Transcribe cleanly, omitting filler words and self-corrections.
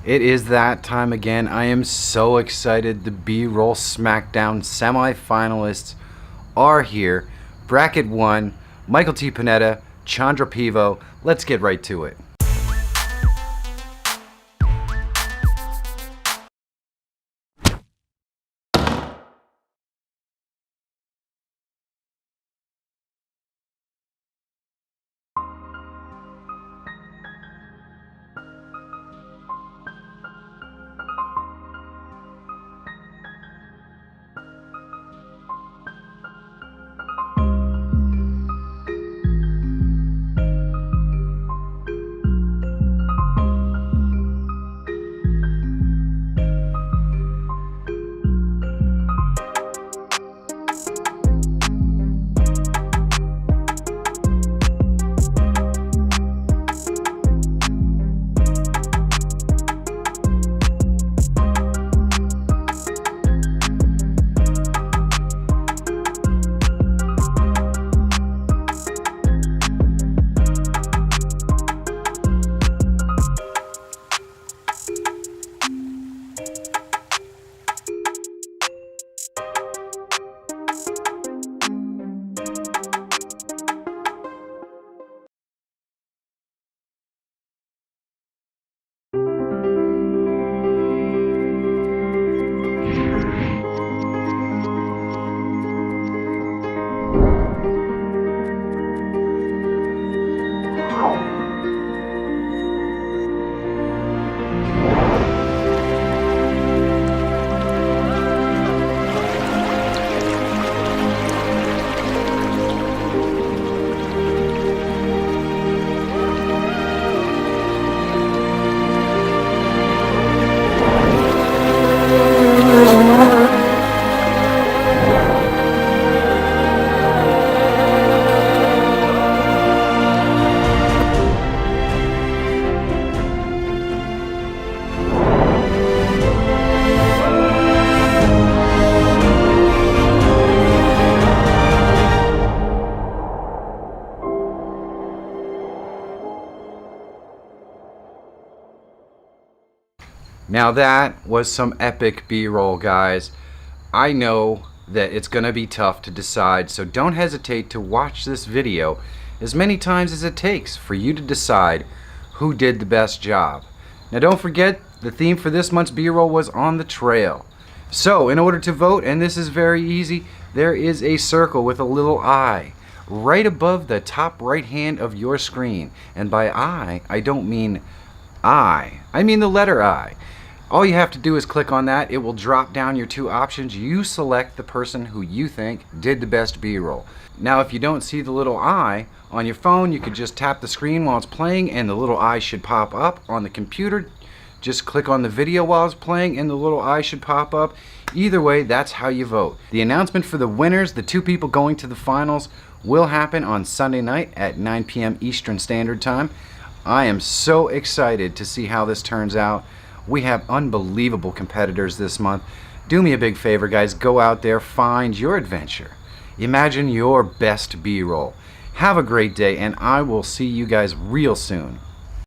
It is that time again. I am so excited. The B-Roll Smackdown semi-finalists are here. Bracket 1, Michael T Panetta, Chandra Pivo. Let's get right to it. Now that was some epic B-roll, guys. I know that it's gonna be tough to decide, so don't hesitate to watch this video as many times as it takes for you to decide who did the best job. Now don't forget, the theme for this month's B-roll was On the Trail. So in order to vote, and this is very easy, there is a circle with a little I right above the top right hand of your screen. And by I don't mean I mean the letter I. All you have to do is click on that. It will drop down your two options. You select the person who you think did the best B-roll. Now if you don't see the little I on your phone, you could just tap the screen while it's playing and the little I should pop up. On the computer, just click on the video while it's playing and the little I should pop up. Either way, that's how you vote. The announcement for the winners, the two people going to the finals, will happen on Sunday night at 9 p.m. Eastern Standard Time. I am so excited to see how this turns out. We have unbelievable competitors this month. Do me a big favor, guys. Go out there, find your adventure. Imagine your best B-roll. Have a great day, and I will see you guys real soon.